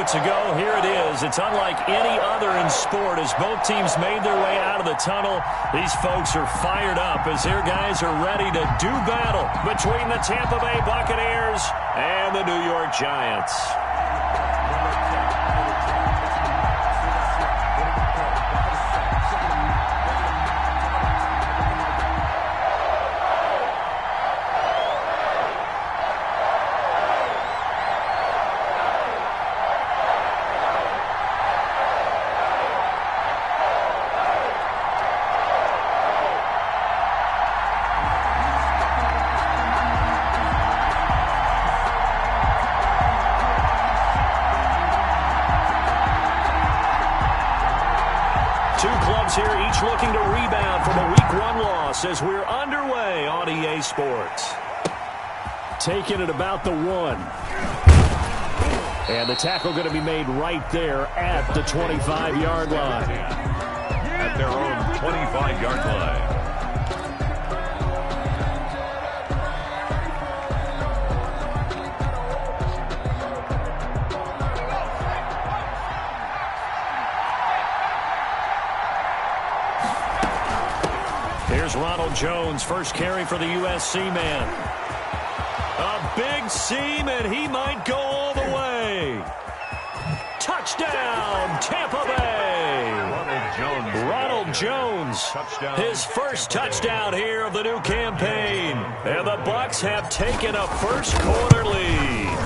moments ago. Here it is. It's unlike any other in sport as both teams made their way out of the tunnel. These folks are fired up as their guys are ready to do battle between the Tampa Bay Buccaneers and the New York Giants. Here, each looking to rebound from a Week 1 loss as we're underway on EA Sports. Taking it about the 1. And the tackle going to be made right there at the 25-yard line. At their own 25-yard line. Here's Ronald Jones, first carry for the USC man. A big seam, and he might go all the way. Touchdown, Tampa Bay. Ronald Jones, his first touchdown here of the new campaign. And the Bucs have taken a first-quarter lead.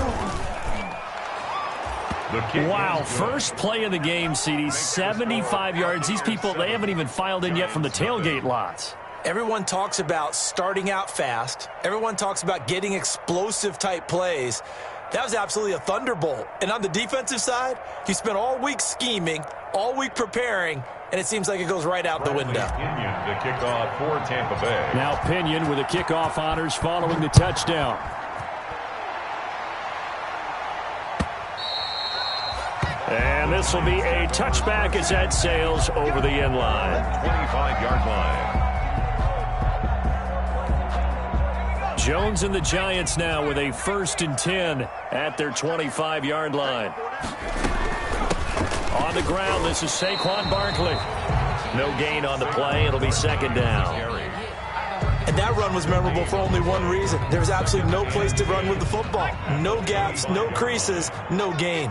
Wow, first play of the game, CD, 75 yards. These people, they haven't even filed in yet from the tailgate lots. Everyone talks about starting out fast. Everyone talks about getting explosive-type plays. That was absolutely a thunderbolt. And on the defensive side, you spent all week scheming, all week preparing, and it seems like it goes right out the window. Pinion, the kickoff for Tampa Bay. Now Pinion with the kickoff honors following the touchdown. And this will be a touchback as that sails over the end line. 25-yard line. Jones and the Giants now with a 1st and 10 at their 25-yard line. On the ground, this is Saquon Barkley. No gain on the play. It'll be 2nd down. And that run was memorable for only one reason. There was absolutely no place to run with the football. No gaps, no creases, no gain.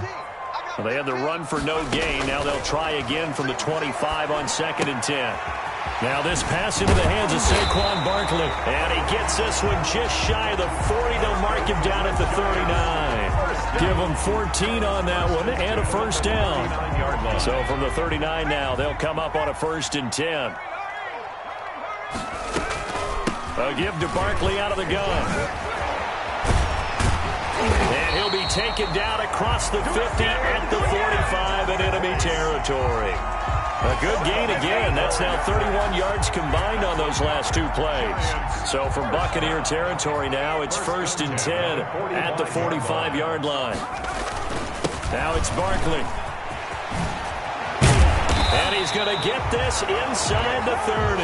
Well, they had the run for no gain. Now they'll try again from the 25 on 2nd and 10. Now this pass into the hands of Saquon Barkley. And he gets this one just shy of the 40. They'll mark him down at the 39. Give him 14 on that one and a 1st down. So from the 39 now, they'll come up on a 1st and 10. A give to Barkley out of the gun. And he'll be taken down across the 50 at the 45 in enemy territory. A good gain again. That's now 31 yards combined on those last 2 plays. So from Buccaneer territory now, it's 1st and 10 at the 45-yard line. Now it's Barkley. And he's going to get this inside the 30.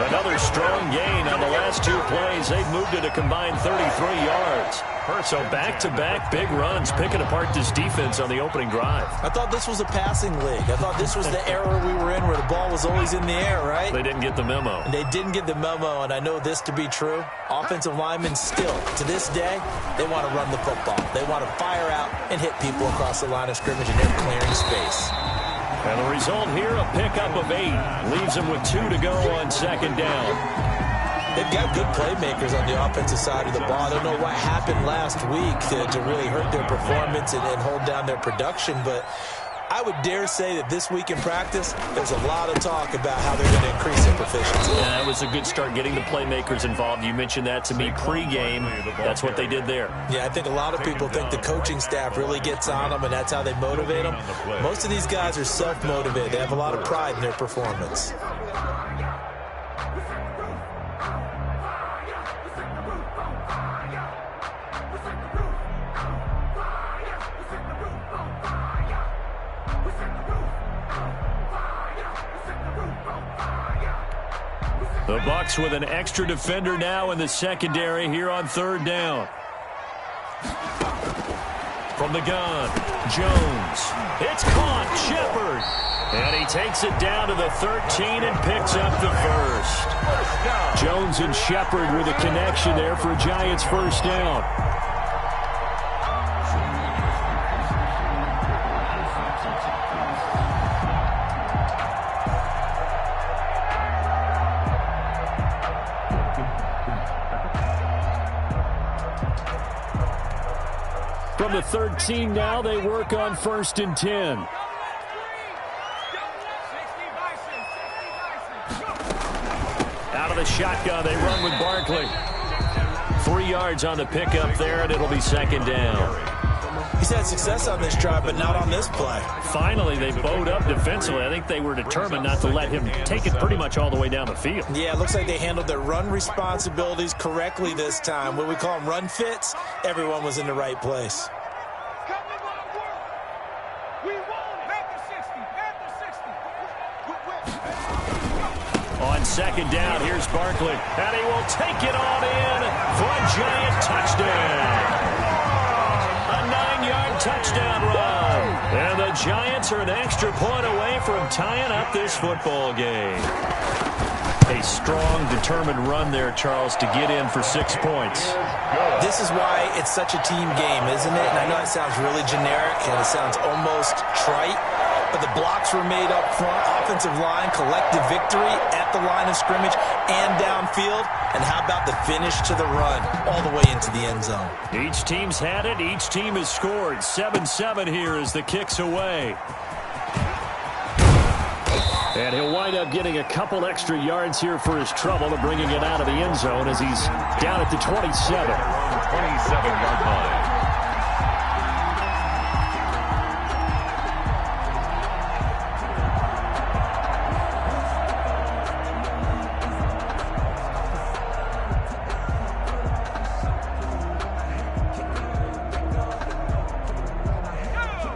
Another strong gain on the last 2 plays. They've moved it a combined 33 yards. So back-to-back big runs, picking apart this defense on the opening drive. I thought this was a passing league. I thought this was the era we were in where the ball was always in the air, right? They didn't get the memo. And they didn't get the memo, and I know this to be true. Offensive linemen still, to this day, they want to run the football. They want to fire out and hit people across the line of scrimmage, and they're clearing space. And the result here, a pickup of 8. Leaves them with 2 to go on 2nd down. They've got good playmakers on the offensive side of the ball. I don't know what happened last week to really hurt their performance and hold down their production, but I would dare say that this week in practice, there's a lot of talk about how they're going to increase their proficiency. Yeah, that was a good start getting the playmakers involved. You mentioned that to me pregame. That's what they did there. Yeah, I think a lot of people think the coaching staff really gets on them, and that's how they motivate them. Most of these guys are self-motivated. They have a lot of pride in their performance. The Bucs with an extra defender now in the secondary here on 3rd down. from the gun. Jones. It's caught. Shepard. And he takes it down to the 13 and picks up the first. Jones and Shepard with a connection there for a Giants first down. From the 13 now, they work on 1st and 10. Out of the shotgun, they run with Barkley. 3 yards on the pickup there, and it'll be 2nd down. He's had success on this drive, but not on this play. Finally, they bowed up defensively. I think they were determined not to let him take it pretty much all the way down the field. Yeah, it looks like they handled their run responsibilities correctly this time. What we call them run fits, everyone was in the right place. On 2nd down, here's Barkley, and he will take it on in for a Giant touchdown. A 9-yard touchdown run. And the Giants are an extra point away from tying up this football game. A strong, determined run there, Charles, to get in for 6 points. This is why it's such a team game, isn't it? And I know it sounds really generic, and it sounds almost trite, but the blocks were made up front, offensive line, collective victory at the line of scrimmage and downfield. And how about the finish to the run all the way into the end zone? Each team's had it. Each team has scored. 7-7 here as the kick's away. And he'll wind up getting a couple extra yards here for his trouble and bringing it out of the end zone as he's down at the 27. 27-yard line.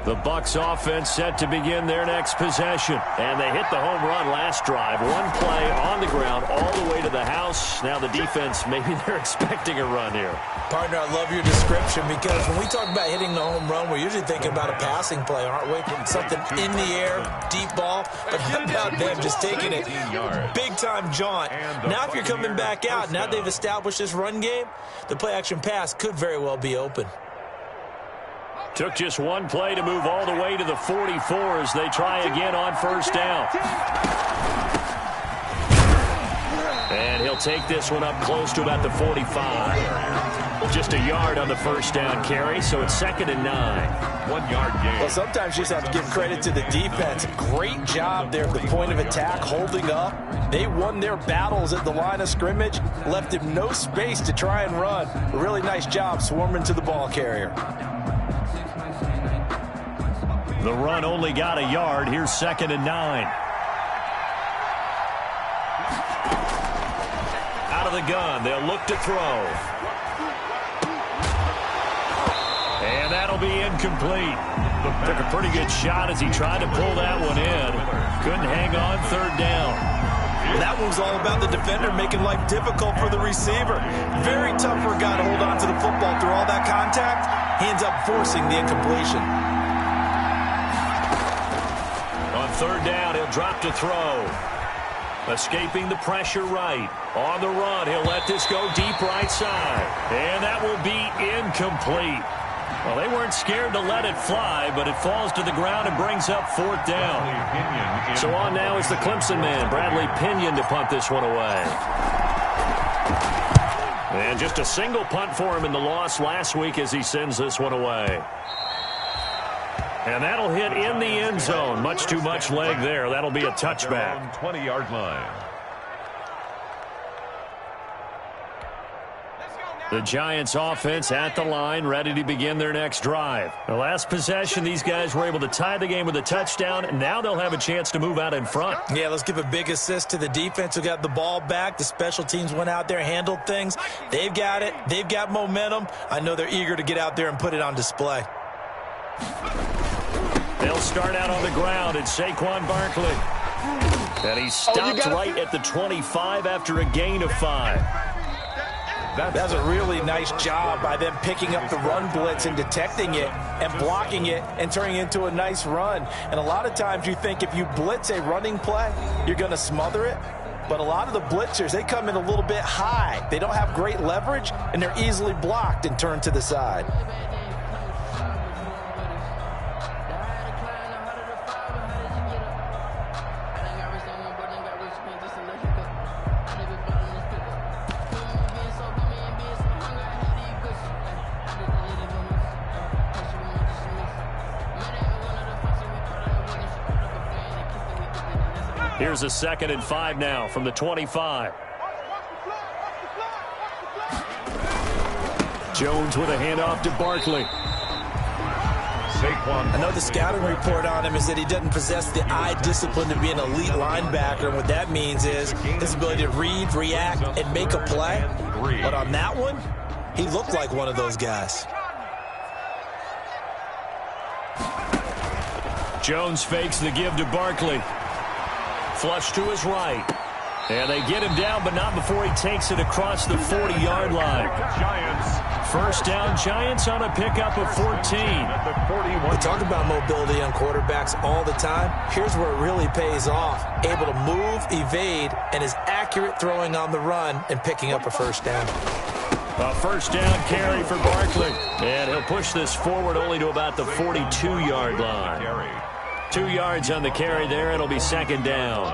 The Bucs offense set to begin their next possession. And they hit the home run last drive. One play on the ground all the way to the house. Now the defense, maybe they're expecting a run here. Partner, I love your description because when we talk about hitting the home run, we're usually thinking about a passing play, aren't we? Something in the air, deep ball. But how about them just taking it big-time jaunt? Now if you're coming back out, now they've established this run game, the play-action pass could very well be open. Took just one play to move all the way to the 44 as they try again on 1st down. And he'll take this one up close to about the 45. Just a yard on the 1st down carry, so it's 2nd and 9. 1 yard gain. Well, sometimes you just have to give credit to the defense. Great job there at the point of attack, holding up. They won their battles at the line of scrimmage, left him no space to try and run. A really nice job swarming to the ball carrier. The run only got a yard. Here's 2nd and 9. Out of the gun. They'll look to throw. And that'll be incomplete. Took a pretty good shot as he tried to pull that one in. Couldn't hang on 3rd down. That one's all about the defender making life difficult for the receiver. Very tough for a guy to hold on to the football through all that contact. He ends up forcing the incompletion. On 3rd down, he'll drop to throw. Escaping the pressure right. On the run, he'll let this go deep right side. And that will be incomplete. Well, they weren't scared to let it fly, but it falls to the ground and brings up 4th down. So on now is the Clemson man, Bradley Pinion, to punt this one away. And just a single punt for him in the loss last week as he sends this one away. And that'll hit in the end zone. Much too much leg there. That'll be a touchback. 20-yard line. The Giants offense at the line, ready to begin their next drive. The last possession, these guys were able to tie the game with a touchdown, and now they'll have a chance to move out in front. Yeah, let's give a big assist to the defense who got the ball back. The special teams went out there, handled things. They've got it. They've got momentum. I know they're eager to get out there and put it on display. They'll start out on the ground at Saquon Barkley. And he stopped right at the 25 after a gain of 5. That's a really nice job by them picking up the run blitz and detecting it and blocking it and turning it into a nice run. And a lot of times you think if you blitz a running play, you're going to smother it. But a lot of the blitzers, they come in a little bit high. They don't have great leverage, and they're easily blocked and turned to the side. Here's a 2nd and 5 now from the 25. Jones with a handoff to Barkley. I know the scouting report on him is that he doesn't possess the eye discipline to be an elite linebacker. And what that means is his ability to read, react, and make a play. But on that one, he looked like one of those guys. Jones fakes the give to Barkley. Flush to his right. And they get him down, but not before he takes it across the 40-yard line. First down, Giants on a pickup of 14. We talk about mobility on quarterbacks all the time. Here's where it really pays off. Able to move, evade, and is accurate throwing on the run and picking up a first down. A first down carry for Barkley. And he'll push this forward only to about the 42-yard line. 2 yards on the carry there. It'll be 2nd down.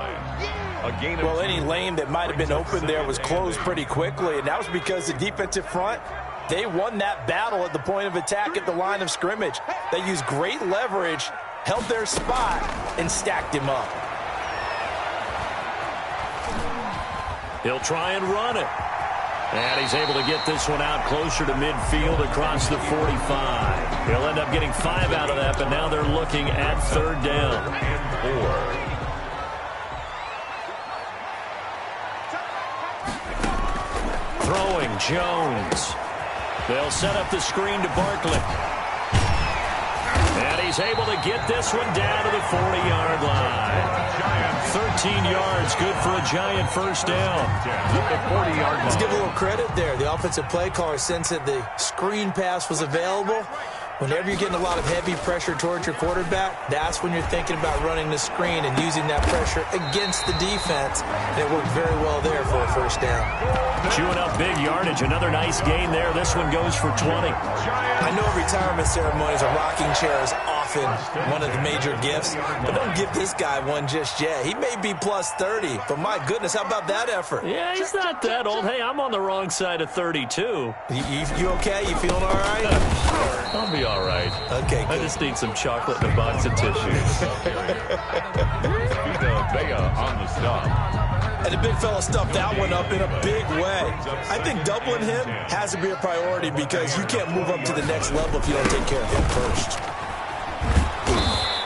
Well, any lane that might have been open there was closed pretty quickly, and that was because the defensive front, they won that battle at the point of attack at the line of scrimmage. They used great leverage, held their spot, and stacked him up. He'll try and run it. And he's able to get this one out closer to midfield across the 45. He'll end up getting 5 out of that, but now they're looking at 3rd down. And 4. Throwing Jones. They'll set up the screen to Barkley. And he's able to get this one down to the 40-yard line. 13 yards, good for a Giant first down. Let's give a little credit there. The offensive play caller sensed that the screen pass was available. Whenever you're getting a lot of heavy pressure towards your quarterback, that's when you're thinking about running the screen and using that pressure against the defense. And it worked very well there for a first down. Chewing up big yardage. Another nice gain there. This one goes for 20. I know retirement ceremonies, a rocking chair is often one of the major gifts, but don't give this guy one just yet. He may be plus 30, but my goodness, how about that effort? Yeah, he's not that old. Hey, I'm on the wrong side of 32. You okay? You feeling all right? I'll be all right. Okay, good. I just need some chocolate and a box of tissues. On the stop. And the big fella stuffed that one up in a big way. I think doubling him has to be a priority because you can't move up to the next level if you don't take care of him first.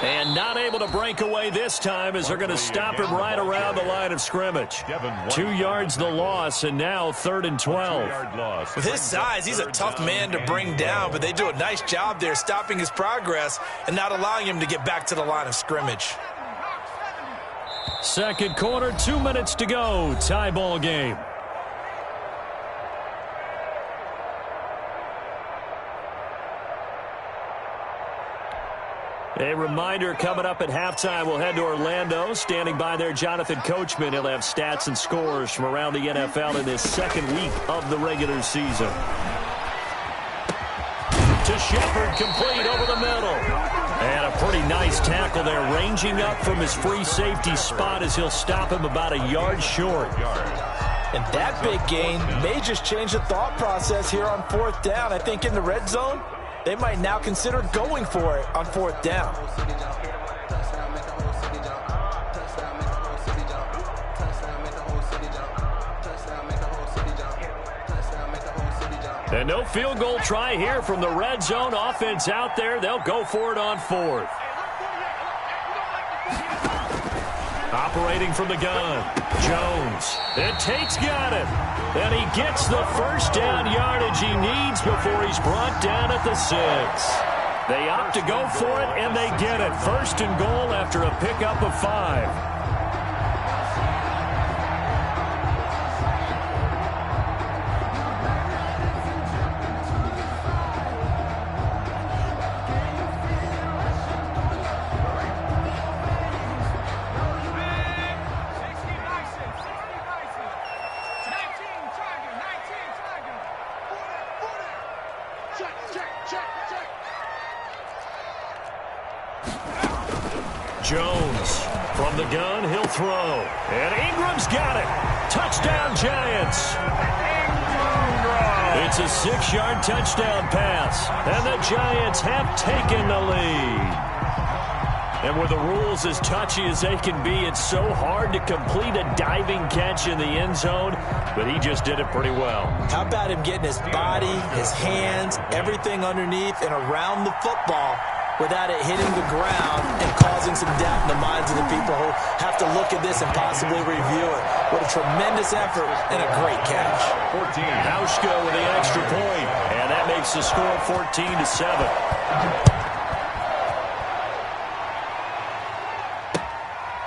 And not able to break away this time as they're going to stop him right around the line of scrimmage. 2 yards the loss, and now 3rd and 12. With his size, he's a tough man to bring down, but they do a nice job there stopping his progress and not allowing him to get back to the line of scrimmage. Second quarter, 2 minutes to go. Tie ball game. A reminder coming up at halftime, we'll head to Orlando. Standing by there, Jonathan Coachman. He'll have stats and scores from around the NFL in this second week of the regular season. To Shepard, complete over the middle. And a pretty nice tackle there, ranging up from his free safety spot as he'll stop him about a yard short. And that big gain may just change the thought process here on 4th down. I think in the red zone, they might now consider going for it on 4th down. And no field goal try here from the red zone. Offense out there. They'll go for it on 4th. Operating from the gun. Jones. And Tate's got it. And he gets the first down yardage he needs before he's brought down at the 6. They opt to go for it, and they get it. 1st and goal after a pickup of 5. Jones from the gun, he'll throw. And Ingram's got it. Touchdown, Giants. It's a 6-yard touchdown pass. And the Giants have taken the lead. And with the rules as touchy as they can be, it's so hard to complete a diving catch in the end zone, but he just did it pretty well. How about him getting his body, his hands, everything underneath and around the football without it hitting the ground and causing some doubt in the minds of the people who have to look at this and possibly review it. What a tremendous effort and a great catch. 14. Hauschka with the extra point, and that makes the score 14-7.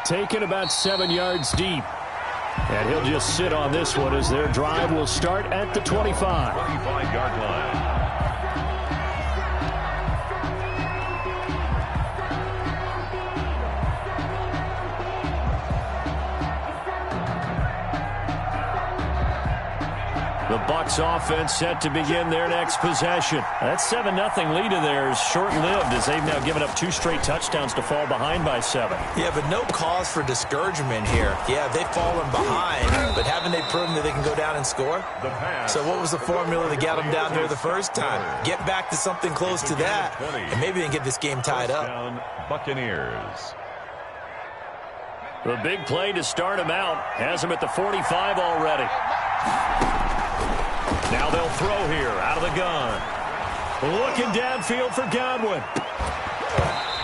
Taken about 7 yards deep. And he'll just sit on this one as their drive will start at the 25. 25-yard line. The Bucs offense set to begin their next possession. That 7-0 lead of theirs short-lived as they've now given up 2 straight touchdowns to fall behind by 7. Yeah, but no cause for discouragement here. Yeah, they've fallen behind, but haven't they proven that they can go down and score? So what was the formula that got them down there the first time? Get back to something close to that, and maybe they can get this game tied up. Buccaneers. The big play to start him out has him at the 45 already. Now they'll throw here out of the gun. Looking downfield for Godwin.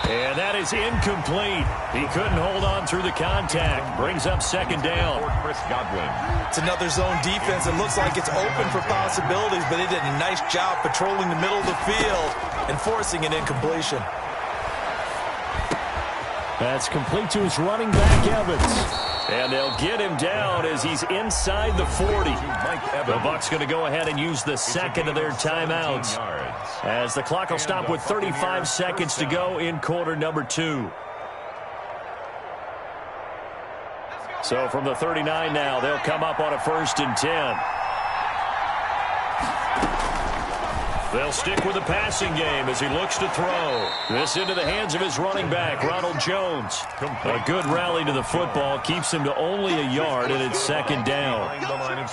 And that is incomplete. He couldn't hold on through the contact. Brings up second down. Chris Godwin. It's another zone defense. It looks like it's open for possibilities, but they did a nice job patrolling the middle of the field and forcing an incompletion. That's complete to his running back, Evans. And they'll get him down as he's inside the 40. The Bucs going to go ahead and use the second of their timeouts as the clock will stop with 35 seconds to go in quarter number 2. So from the 39 now, they'll come up on a 1st and 10. They'll stick with the passing game as he looks to throw. This into the hands of his running back, Ronald Jones. A good rally to the football keeps him to only a yard, and it's second down.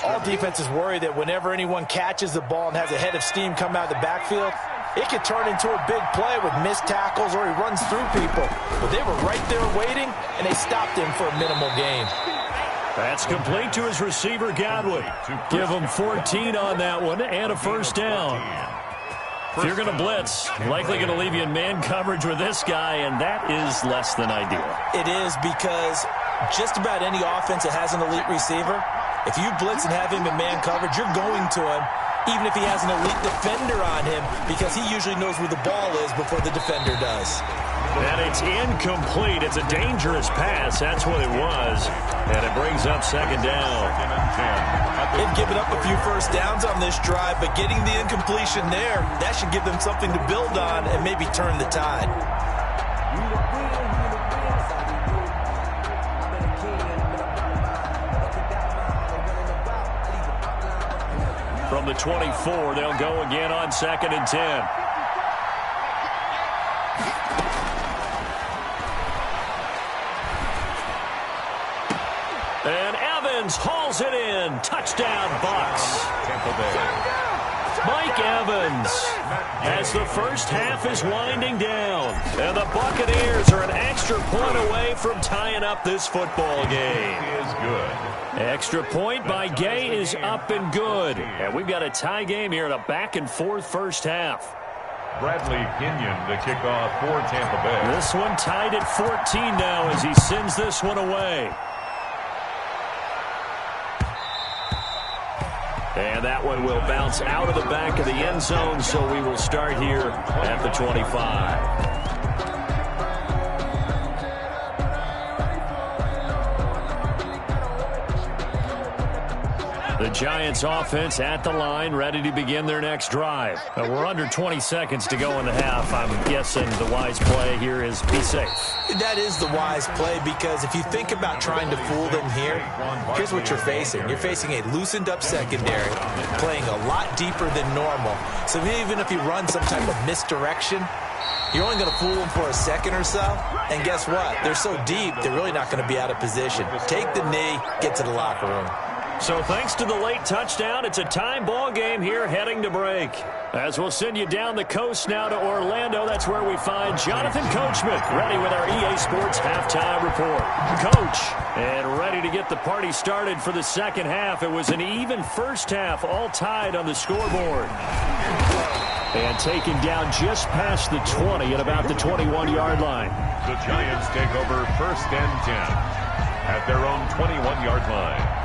All defenses worry that whenever anyone catches the ball and has a head of steam come out of the backfield, it could turn into a big play with missed tackles or he runs through people. But they were right there waiting, and they stopped him for a minimal gain. That's complete to his receiver, Godwin. Give him 14 on that one and a 1st down. If you're going to blitz, likely going to leave you in man coverage with this guy, and that is less than ideal. It is because just about any offense that has an elite receiver, if you blitz and have him in man coverage, you're going to him, even if he has an elite defender on him, because he usually knows where the ball is before the defender does. And it's incomplete. It's a dangerous pass. That's what it was. And it brings up second down. They've given up a few first downs on this drive, but getting the incompletion there, that should give them something to build on and maybe turn the tide. From the 24, they'll go again on 2nd and 10. And Evans hauls it in. Touchdown, Bucs. Mike Evans as the first half is winding down. And the Buccaneers are an extra point away from tying up this football game. Is good. Extra point by Gay is up and good. And we've got a tie game here in a back-and-forth first half. Bradley Kenyon to kick off for Tampa Bay. This one tied at 14 now as he sends this one away. And that one will bounce out of the back of the end zone, so we will start here at the 25. The Giants offense at the line, ready to begin their next drive. We're under 20 seconds to go in the half. I'm guessing the wise play here is be safe. That is the wise play, because if you think about trying to fool them here, here's what you're facing. You're facing a loosened up secondary, playing a lot deeper than normal. So even if you run some type of misdirection, You're only going to fool them for a second or so, and guess what? They're so deep, they're really not going to be out of position. Take the knee, get to the locker room. So thanks to the late touchdown, it's a time ball game here heading to break. As we'll send you down the coast now to Orlando, that's where we find Jonathan Coachman, ready with our EA Sports halftime report. Coach, and ready to get the party started for the second half. It was an even first half, all tied on the scoreboard. And taken down just past the 20 at about the 21-yard line. The Giants take over 1st and 10 at their own 21-yard line.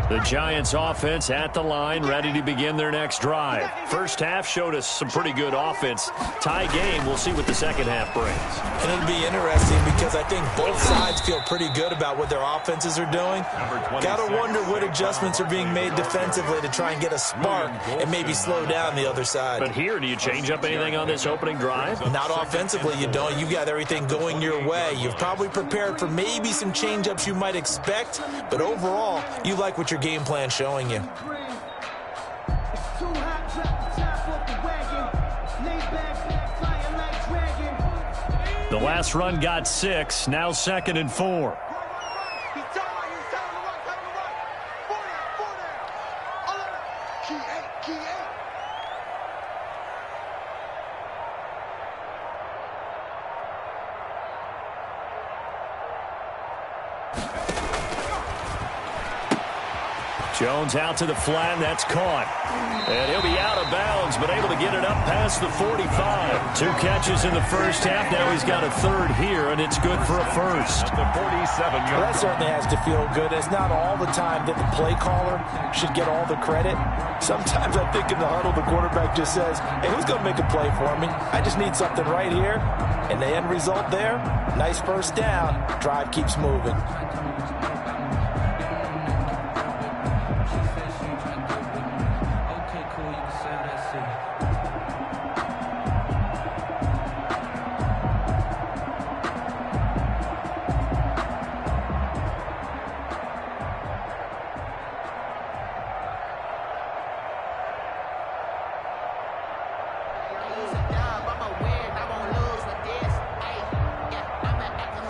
The Giants offense at the line, ready to begin their next drive. First half showed us some pretty good offense. Tie game, we'll see what the second half brings. And it'll be interesting because I think both sides feel pretty good about what their offenses are doing. Got to wonder what adjustments are being made defensively to try and get a spark and maybe slow down the other side. But here, do you change up anything on this opening drive? Not offensively, you don't. You've got everything going your way. You've probably prepared for maybe some change-ups you might expect, but overall, you like what your game plan showing you. The last run got 6, now 2nd and 4. Jones out to the flat, and that's caught. And he'll be out of bounds, but able to get it up past the 45. 2 catches in the first half. Now he's got a third here, and it's good for a first. The 47-yard. Well, that certainly has to feel good. It's not all the time that the play caller should get all the credit. Sometimes I think in the huddle, the quarterback just says, hey, who's going to make a play for me? I just need something right here. And the end result there, nice first down. Drive keeps moving.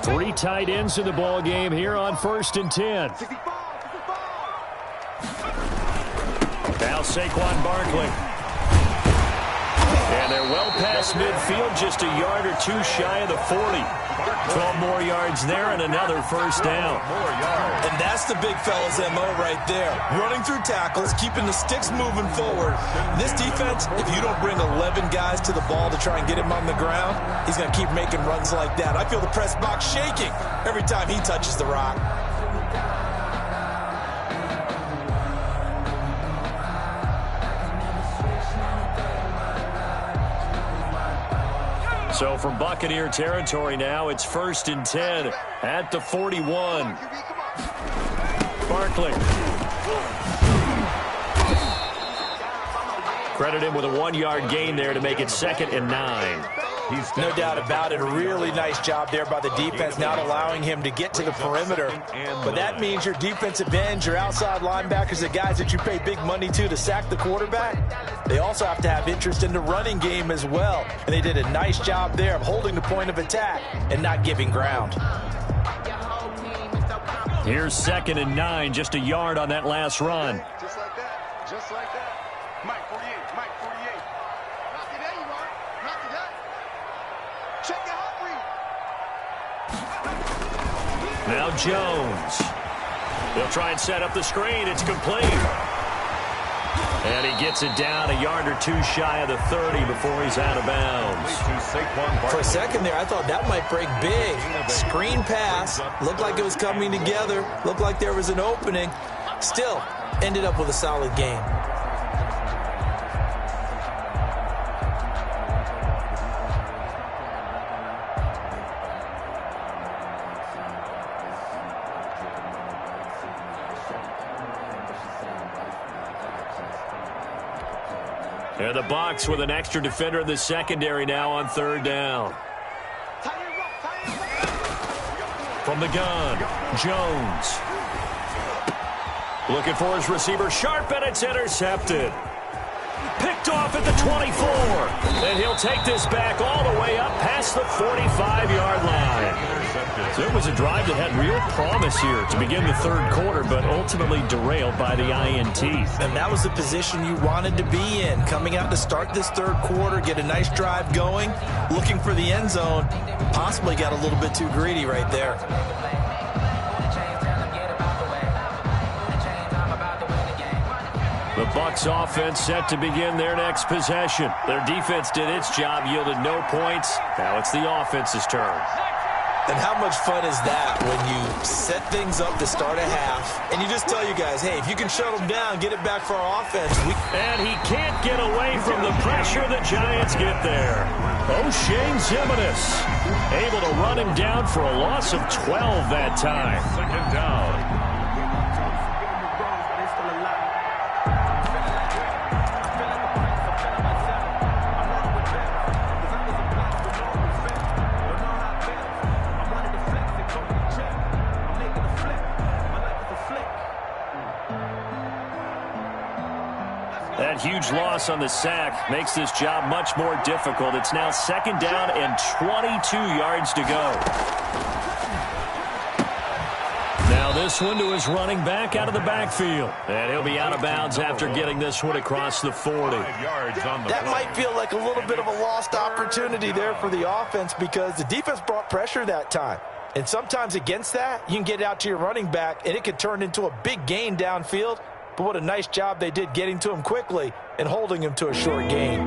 Three tight ends in the ball game here on 1st and 10. Now Saquon Barkley. And they're well past midfield, just a yard or 2 shy of the 40. 12 more yards there and another first down. And that's the big fella's MO right there. Running through tackles, keeping the sticks moving forward. This defense, if you don't bring 11 guys to the ball to try and get him on the ground, he's going to keep making runs like that. I feel the press box shaking every time he touches the rock. So from Buccaneer territory now, it's 1st and 10 at the 41. Barkley. Credit him with a 1-yard gain there to make it 2nd and 9. No doubt about it. A really nice job there by the defense, not allowing him to get to the perimeter. But that means your defensive ends, your outside linebackers, the guys that you pay big money to sack the quarterback, they also have to have interest in the running game as well. And they did a nice job there of holding the point of attack and not giving ground. Here's 2nd and 9, just a yard on that last run. Just like that. Just like that. Mike 48. Mike 48. Rocky, there you are. Rocky, that. Check your heart rate. Now Jones. They'll try and set up the screen. It's complete. And he gets it down a yard or two shy of the 30 before he's out of bounds. For a second there, I thought that might break big. Screen pass. Looked like it was coming together. Looked like there was an opening. Still, ended up with a solid game. And the Bucs with an extra defender in the secondary now on 3rd down. From the gun, Jones. Looking for his receiver, Sharp, and it's intercepted. Picked off at the 24. And he'll take this back all the way up past the 45-yard line. So it was a drive that had real promise here to begin the 3rd quarter, but ultimately derailed by the INT. And that was the position you wanted to be in. Coming out to start this 3rd quarter, get a nice drive going, looking for the end zone. Possibly got a little bit too greedy right there. The Bucs offense set to begin their next possession. Their defense did its job, yielded no points. Now it's the offense's turn. And how much fun is that when you set things up to start a half, and you just tell you guys, hey, if you can shut them down, get it back for our offense. And he can't get away from the pressure the Giants get there. O'Shane Ximines able to run him down for a loss of 12 that time. 2nd down. That huge loss on the sack makes this job much more difficult. It's now 2nd down and 22 yards to go. Now this one to his running back out of the backfield. And he'll be out of bounds after getting this one across the 40. That might feel like a little bit of a lost opportunity there for the offense because the defense brought pressure that time. And sometimes against that, you can get out to your running back, and it could turn into a big gain downfield. But what a nice job they did getting to him quickly and holding him to a short gain.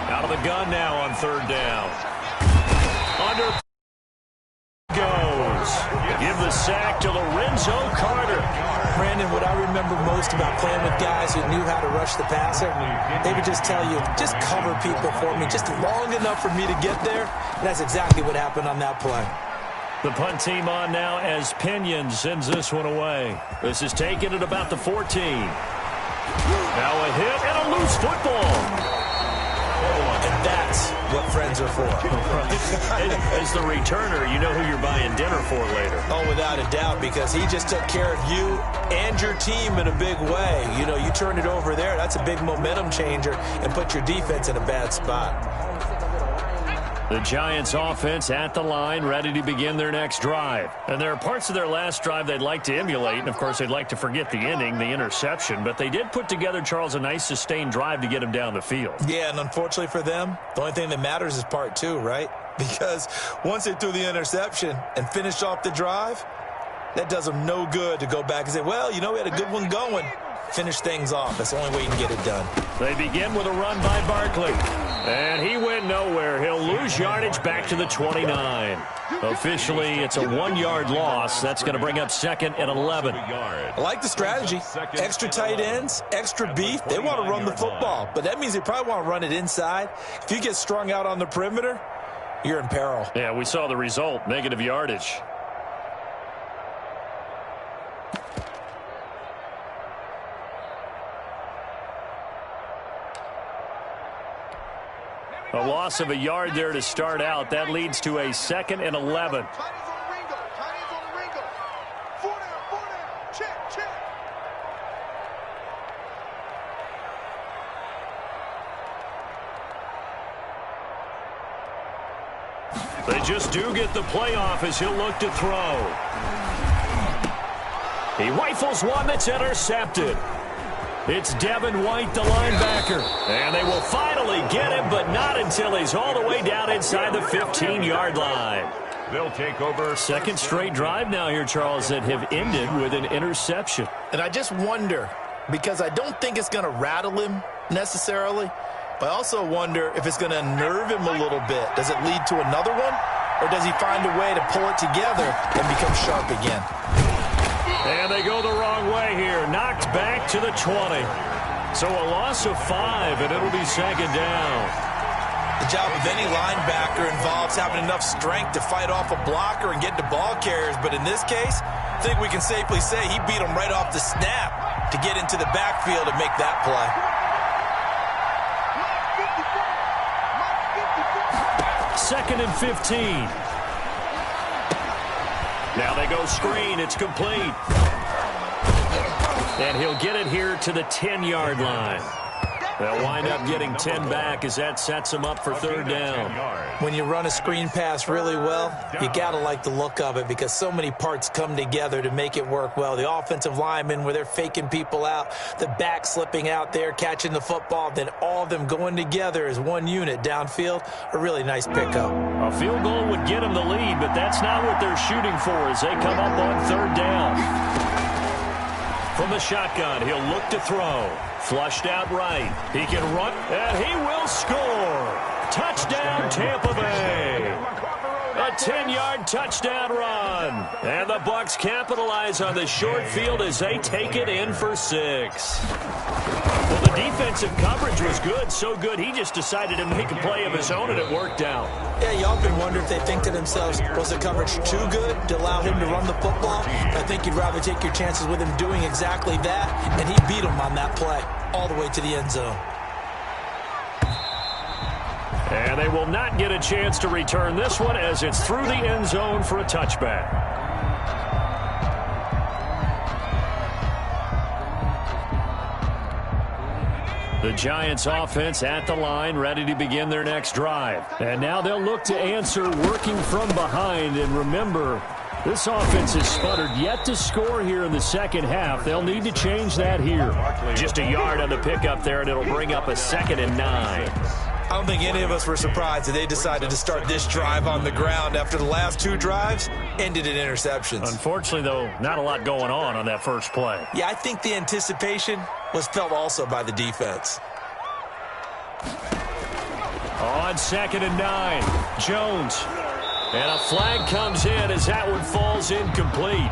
Out of the gun now on 3rd down. Under goes. Give the sack to Lorenzo Carter. Brandon, what I remember most about playing with guys who knew how to rush the passer, they would just tell you, just cover people for me, just long enough for me to get there. And that's exactly what happened on that play. The punt team on now as Pinion sends this one away. This is taken at about the 14. Now a hit and a loose football. And that's what friends are for. As the returner, you know who you're buying dinner for later. Oh, without a doubt, because he just took care of you and your team in a big way. You know, you turn it over there, that's a big momentum changer and put your defense in a bad spot. The Giants offense at the line, ready to begin their next drive. And there are parts of their last drive they'd like to emulate, and of course they'd like to forget the inning, the interception, but they did put together, Charles, a nice sustained drive to get him down the field. Yeah, and unfortunately for them, the only thing that matters is part 2, right? Because once they threw the interception and finished off the drive, that does them no good to go back and say, well, you know, we had a good one going. Finish things off. That's the only way you can get it done. They begin with a run by Barkley. And he went nowhere. He'll lose yardage back to the 29. Officially, it's a 1-yard loss. That's going to bring up 2nd and 11. I like the strategy. Extra tight ends, extra beef. They want to run the football, but that means they probably want to run it inside. If you get strung out on the perimeter, you're in peril. Yeah, we saw the result, negative yardage. A loss of a yard there to start out. That leads to a 2nd and 11. They just do get the playoff as he'll look to throw. He rifles one that's intercepted. It's Devin White, the linebacker. And they will finally get him, but not until he's all the way down inside the 15-yard line. They'll take over. Second straight drive now here, Charles, that have ended with an interception. And I just wonder, because I don't think it's going to rattle him necessarily, but I also wonder if it's going to unnerve him a little bit. Does it lead to another one? Or does he find a way to pull it together and become sharp again? And they go the wrong way here. Knocked back to the 20. So a loss of 5, and it'll be 2nd down. The job of any linebacker involves having enough strength to fight off a blocker and get to ball carriers. But in this case, I think we can safely say he beat him right off the snap to get into the backfield and make that play. 2nd and 15. Now they go screen. It's complete. And he'll get it here to the 10-yard line. They'll wind up getting 10 back as that sets them up for 3rd down. When you run a screen pass really well, you got to like the look of it because so many parts come together to make it work well. The offensive linemen, where they're faking people out, the back slipping out there, catching the football, then all of them going together as one unit downfield. A really nice pickup. A field goal would get them the lead, but that's not what they're shooting for as they come up on 3rd down. From the shotgun, he'll look to throw. Flushed out right. He can run, and he will score. Touchdown, Tampa Bay. A 10-yard touchdown run. And the Bucs capitalize on the short field as they take it in for 6. Well, the defensive coverage was good, so good he just decided to make a play of his own, and it worked out. Yeah, you often wonder if they think to themselves, was the coverage too good to allow him to run the football? I think you'd rather take your chances with him doing exactly that, and he beat him on that play all the way to the end zone. And they will not get a chance to return this one as it's through the end zone for a touchback. The Giants offense at the line, ready to begin their next drive. And now they'll look to answer working from behind. And remember, this offense has sputtered yet to score here in the second half. They'll need to change that here. Just a yard on the pickup there, and it'll bring up a 2nd and 9. I don't think any of us were surprised that they decided to start this drive on the ground after the last 2 drives ended in interceptions. Unfortunately, though, not a lot going on that first play. Yeah, I think the anticipation was felt also by the defense. On 2nd and 9, Jones. And a flag comes in as that one falls incomplete.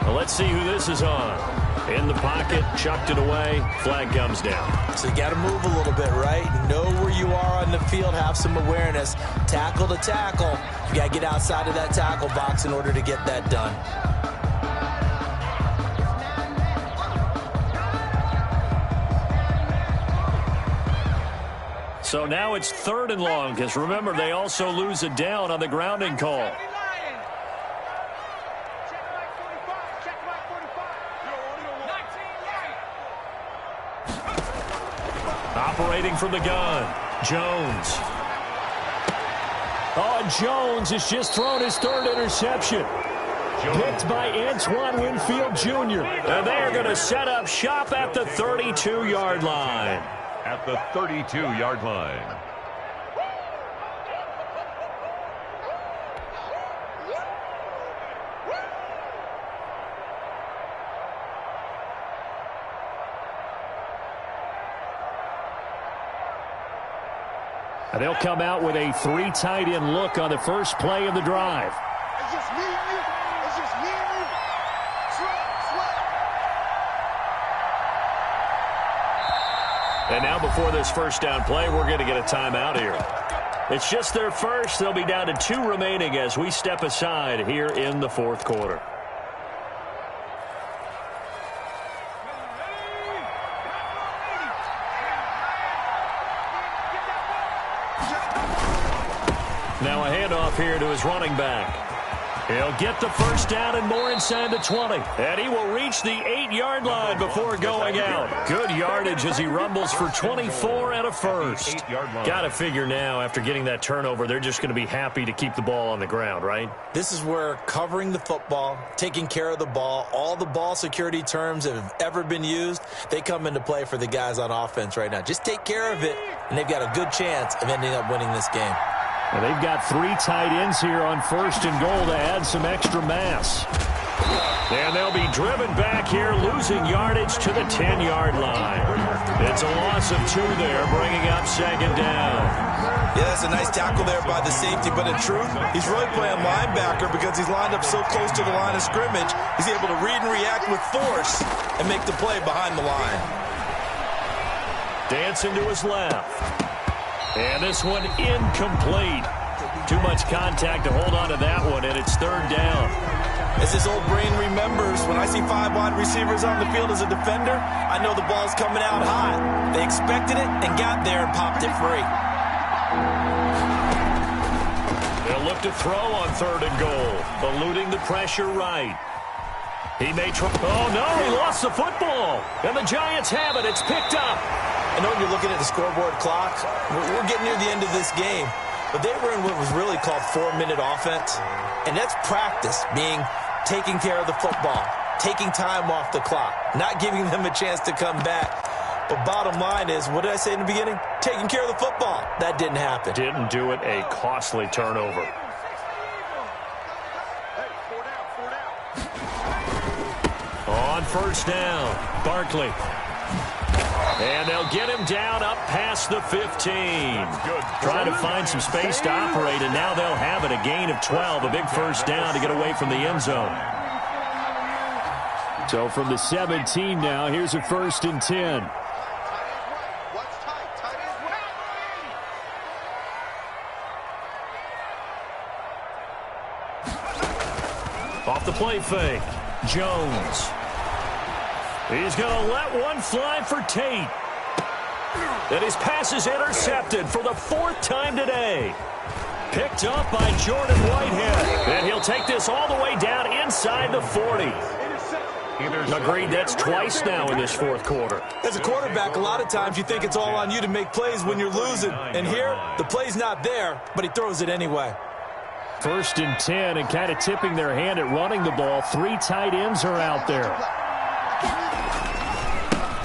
Well, let's see who this is on. In the pocket, chucked it away, flag comes down. So you got to move a little bit, right? Know where you are on the field, have some awareness. Tackle to tackle. You got to get outside of that tackle box in order to get that done. So now it's 3rd and long, because remember, they also lose a down on the grounding call. Operating from the gun, Jones. Oh, Jones has just thrown his 3rd interception. Picked by Antoine Winfield Jr. And they are going to set up shop at the 32-yard line. At the 32-yard line. And they'll come out with a 3 tight end look on the first play of the drive. It's just me and you. It's just me and you. And now before this first down play, we're going to get a timeout here. It's just their first. They'll be down to 2 remaining as we step aside here in the 4th quarter. Now a handoff here to his running back. He'll get the first down and more inside the 20. And he will reach the 8-yard line before going out. Good yardage as he rumbles for 24 and a first. Got to figure now, after getting that turnover, they're just going to be happy to keep the ball on the ground, right? This is where covering the football, taking care of the ball, all the ball security terms that have ever been used, they come into play for the guys on offense right now. Just take care of it, and they've got a good chance of ending up winning this game. Well, they've got 3 tight ends here on first and goal to add some extra mass. And they'll be driven back here, losing yardage to the 10-yard line. It's a loss of 2 there, bringing up second down. Yeah, that's a nice tackle there by the safety, but in truth, he's really playing linebacker because he's lined up so close to the line of scrimmage. He's able to read and react with force and make the play behind the line. Dancing to his left. And this one incomplete. Too much contact to hold on to that one, and it's third down. As his old brain remembers, when I see 5 wide receivers on the field as a defender, I know the ball's coming out hot. They expected it and got there and popped it free. They'll look to throw on third and goal, eluding the pressure right. He may try. Oh, no, he lost the football. And the Giants have it. It's picked up. I know you're looking at the scoreboard clock. We're getting near the end of this game. But they were in what was really called 4-minute offense. And that's practice, being taking care of the football, taking time off the clock, not giving them a chance to come back. But bottom line is, what did I say in the beginning? Taking care of the football. That didn't happen. Didn't do it. A costly turnover. On first down, Barkley. And they'll get him down up past the 15. Trying to find some space to operate, and now they'll have it. A gain of 12, a big first down to get away from the end zone. So from the 17 now, here's a first and 10. Off the play fake, Jones. He's going to let one fly for Tate. And his pass is intercepted for the 4th time today. Picked up by Jordan Whitehead. And he'll take this all the way down inside the 40. Agreed, that's twice now in this 4th quarter. As a quarterback, a lot of times you think it's all on you to make plays when you're losing. And here, the play's not there, but he throws it anyway. First and 10, and kind of tipping their hand at running the ball. 3 tight ends are out there.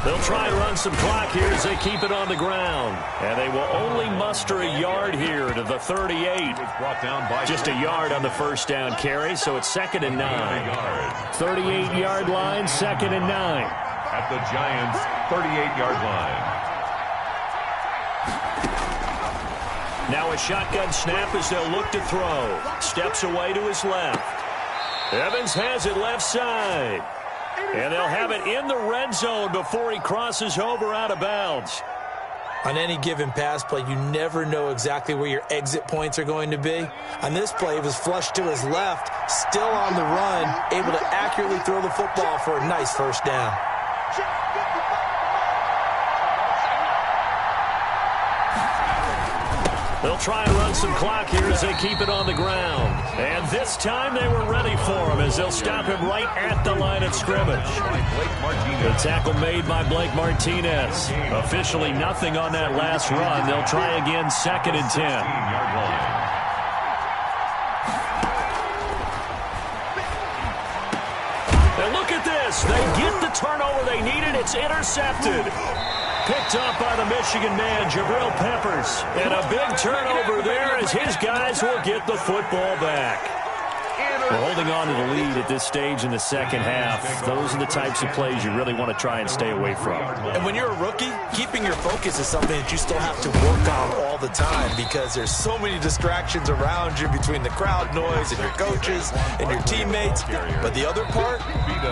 They'll try and run some clock here as they keep it on the ground. And they will only muster a yard here to the 38. Just a yard on the first down carry, so it's 2nd and 9. 38-yard line, 2nd and 9. At the Giants' 38-yard line. Now a shotgun snap as they'll look to throw. Steps away to his left. Evans has it left side. And they'll have it in the red zone before he crosses over out of bounds. On any given pass play, you never know exactly where your exit points are going to be. On this play, he was flushed to his left, still on the run, able to accurately throw the football for a nice first down. They'll try and run some clock here as they keep it on the ground. And this time they were ready for him as they'll stop him right at the line of scrimmage. The tackle made by Blake Martinez. Officially nothing on that last run. They'll try again, 2nd and 10. And look at this. They get the turnover they needed. It's intercepted. Picked up by the Michigan man, Jabril Peppers. And a big turnover there as his guys will get the football back. We're holding on to the lead at this stage in the second half. Those are the types of plays you really want to try and stay away from. And when you're a rookie, keeping your focus is something that you still have to work on all the time because there's so many distractions around you between the crowd noise and your coaches and your teammates. But the other part,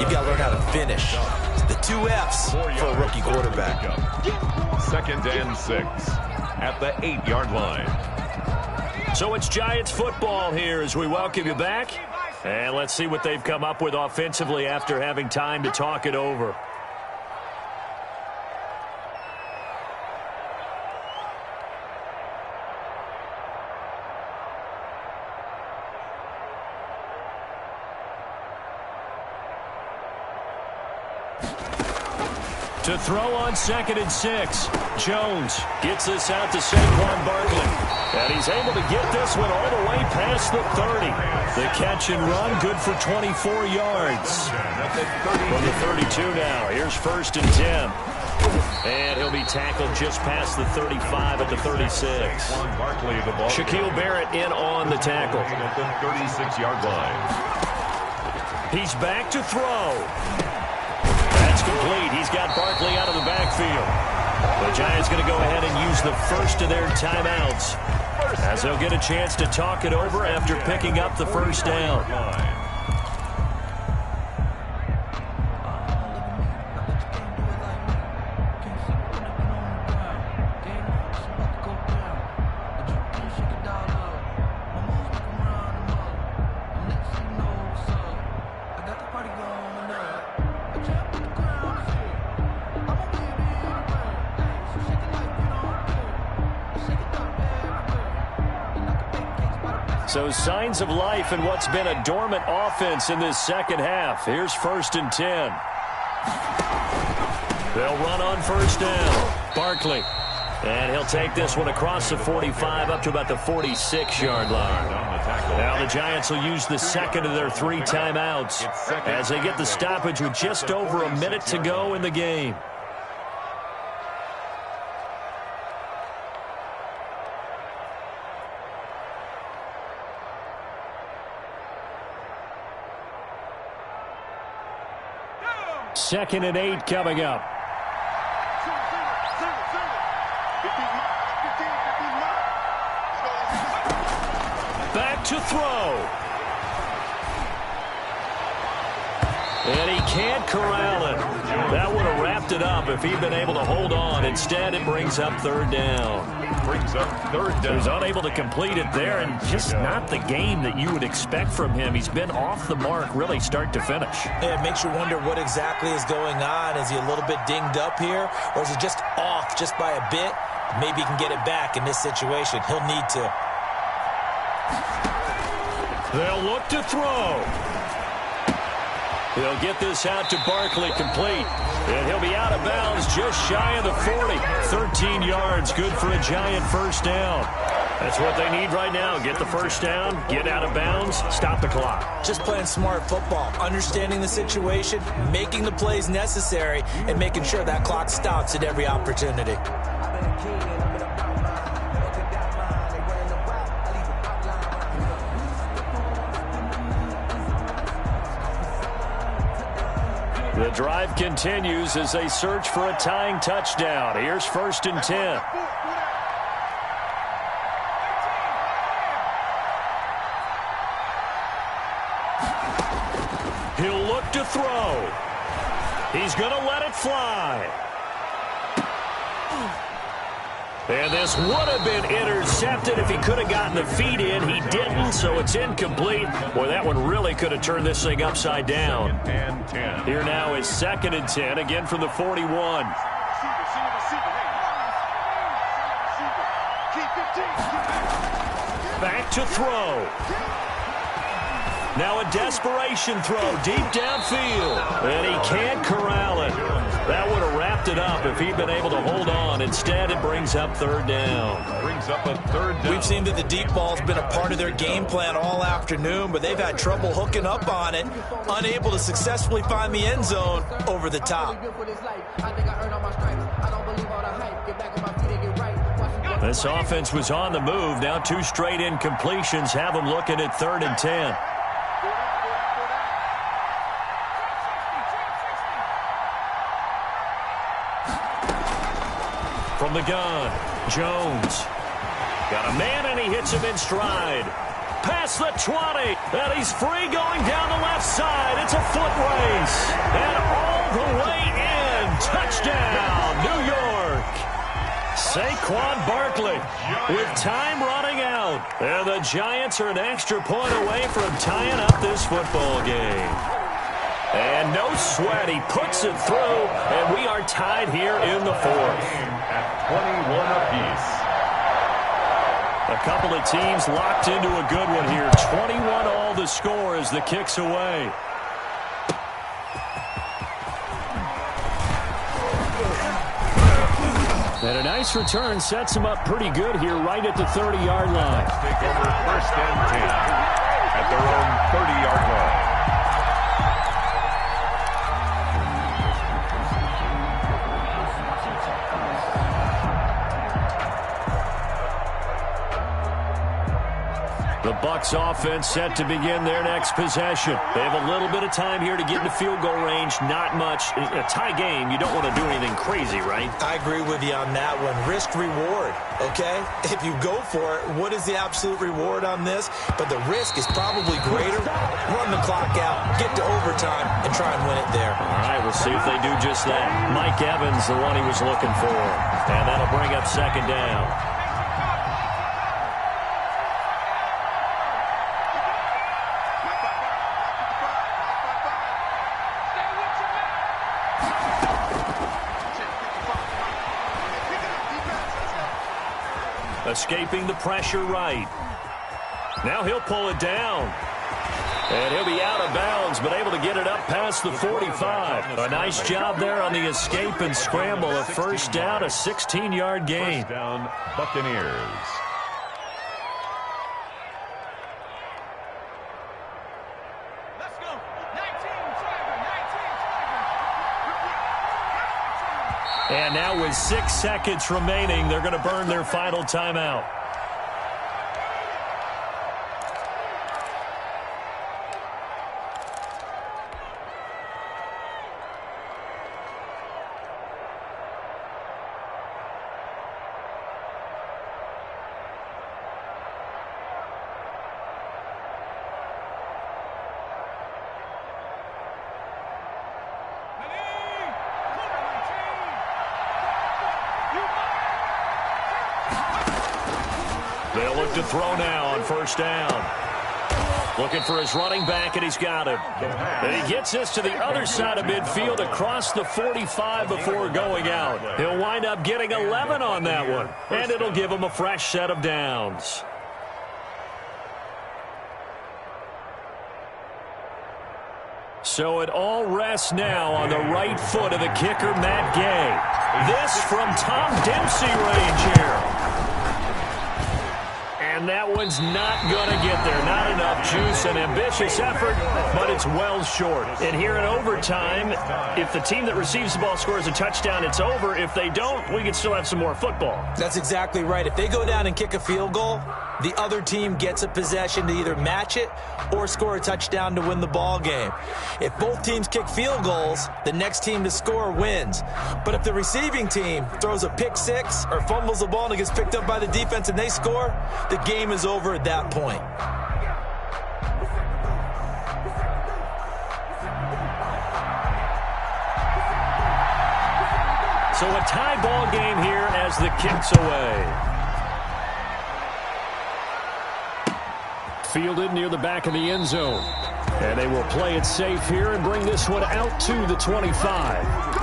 you've got to learn how to finish. The 2 F's for a rookie quarterback. 2nd and 6 at the 8-yard line. So it's Giants football here as we welcome you back. And let's see what they've come up with offensively after having time to talk it over. To throw on 2nd and 6. Jones gets this out to Saquon Barkley. And he's able to get this one all the way past the 30. The catch and run, good for 24 yards. From the 32 now. Here's 1st and 10. And he'll be tackled just past the 35 at the 36. Shaquille Barrett in on the tackle. At the 36-yard line. He's back to throw. That's complete. He's got Barkley out of the backfield. The Giants going to go ahead and use the first of their timeouts, as they'll get a chance to talk it over after picking up the first down. So signs of life in what's been a dormant offense in this second half. Here's 1st and 10. They'll run on 1st down. Barkley. And he'll take this one across the 45 up to about the 46-yard line. Now the Giants will use the second of their 3 timeouts as they get the stoppage with just over a minute to go in the game. Second and 8 coming up. Back to throw. And he can't corral it. That would have wrapped it up if he'd been able to hold on. Instead, it brings up 3rd down. He was unable to complete it there, and just not the game that you would expect from him. He's been off the mark really start to finish. Yeah, it makes you wonder what exactly is going on. Is he a little bit dinged up here, or is he just off just by a bit? Maybe he can get it back in this situation. He'll need to. They'll look to throw. He'll get this out to Barkley, complete. And he'll be out of bounds just shy of the 40. 13 yards, good for a Giant first down. That's what they need right now. Get the first down, get out of bounds, stop the clock. Just playing smart football, understanding the situation, making the plays necessary, and making sure that clock stops at every opportunity. The drive continues as they search for a tying touchdown. Here's 1st and 10. He'll look to throw. He's going to let it fly. And this would have been intercepted if he could have gotten the feet in. He didn't, so it's incomplete. Boy, that one really could have turned this thing upside down. Here now is 2nd and 10, again from the 41. Back to throw. Now a desperation throw deep downfield. And he can't corral it. That would have wrapped it up if he'd been able to hold on. Instead, it brings up 3rd down. Brings up a 3rd down. We've seen that the deep ball's been a part of their game plan all afternoon, but they've had trouble hooking up on it, unable to successfully find the end zone over the top. This offense was on the move. Now 2 straight incompletions have them looking at 3rd and 10. From the gun, Jones. Got a man, and he hits him in stride. Past the 20, and he's free going down the left side. It's a foot race, and all the way in. Touchdown, New York. Saquon Barkley with time running out. And the Giants are an extra point away from tying up this football game. And no sweat, he puts it through, and we are tied here in the 4th. At 21 apiece. A couple of teams locked into a good one here. 21 all the score as the kick's away. And a nice return sets him up pretty good here right at the 30-yard line. Take over first and 10 at their own 30-yard line. The Bucs offense set to begin their next possession. They have a little bit of time here to get into field goal range. Not much. In a tie game, you don't want to do anything crazy, right? I agree with you on that one. Risk reward, okay? If you go for it, what is the absolute reward on this? But the risk is probably greater. Run the clock out, get to overtime, and try and win it there. All right, we'll see if they do just that. Mike Evans, the one he was looking for. And that'll bring up second down. Escaping the pressure right. Now he'll pull it down. And he'll be out of bounds, but able to get it up past the 45. A nice job there on the escape and scramble. A first down, a 16-yard gain. First down, Buccaneers. Let's go. 19, And now with 6 seconds remaining, they're going to burn their final timeout. They'll look to throw now on first down. Looking for his running back, and he's got him. And he gets this to the other side of midfield across the 45 before going out. He'll wind up getting 11 on that one, and it'll give him a fresh set of downs. So it all rests now on the right foot of the kicker, Matt Gay. This from Tom Dempsey range here. And that one's not going to get there. Not enough juice. An ambitious effort, but it's well short. And here in overtime, if the team that receives the ball scores a touchdown, it's over. If they don't, we can still have some more football. That's exactly right. If they go down and kick a field goal, the other team gets a possession to either match it or score a touchdown to win the ball game. If both teams kick field goals, the next team to score wins. But if the receiving team throws a pick six or fumbles the ball and it gets picked up by the defense and they score, the game is over at that point. So a tie ball game here as the kick's away. Fielded near the back of the end zone. And they will play it safe here and bring this one out to the 25.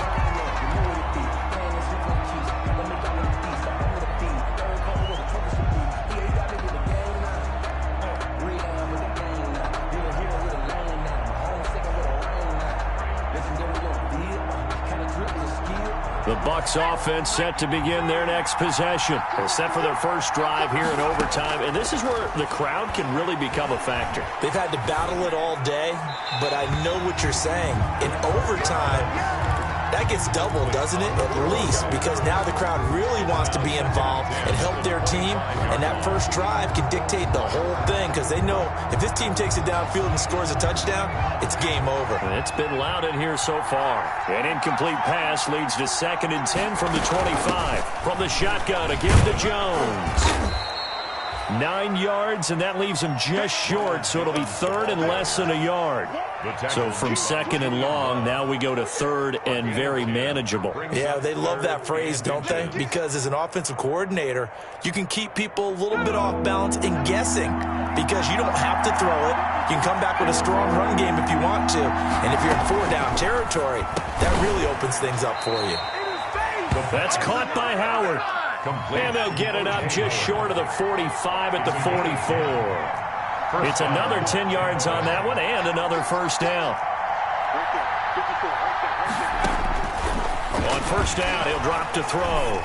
The Bucs offense set to begin their next possession. They're set for their first drive here in overtime, and this is where the crowd can really become a factor. They've had to battle it all day, but I know what you're saying. In overtime, that gets doubled, doesn't it? At least, because now the crowd really wants to be involved and help their team, and that first drive can dictate the whole thing because they know if this team takes it downfield and scores a touchdown, it's game over. And it's been loud in here so far. An incomplete pass leads to 2nd and 10 from the 25. From the shotgun, again to Jones. 9 yards, and that leaves him just short, so it'll be 3rd and less than a yard. So from 2nd and long, now we go to 3rd and very manageable. Yeah, they love that phrase, don't they? Because as an offensive coordinator, you can keep people a little bit off balance and guessing because you don't have to throw it. You can come back with a strong run game if you want to. And if you're in 4-down territory, that really opens things up for you. That's caught by Howard. And they'll get it up just short of the 45 at the 44. It's another 10 yards on that one and another first down. On first down, he'll drop to throw.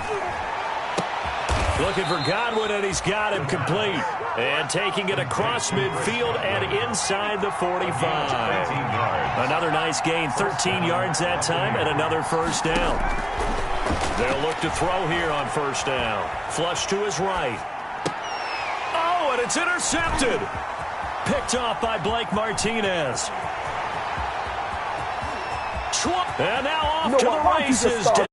Looking for Godwin, and he's got him complete. And taking it across midfield and inside the 45. Another nice gain, 13 yards that time, and another first down. They'll look to throw here on first down. Flush to his right. Oh, and it's intercepted. Picked off by Blake Martinez. And now off to the races down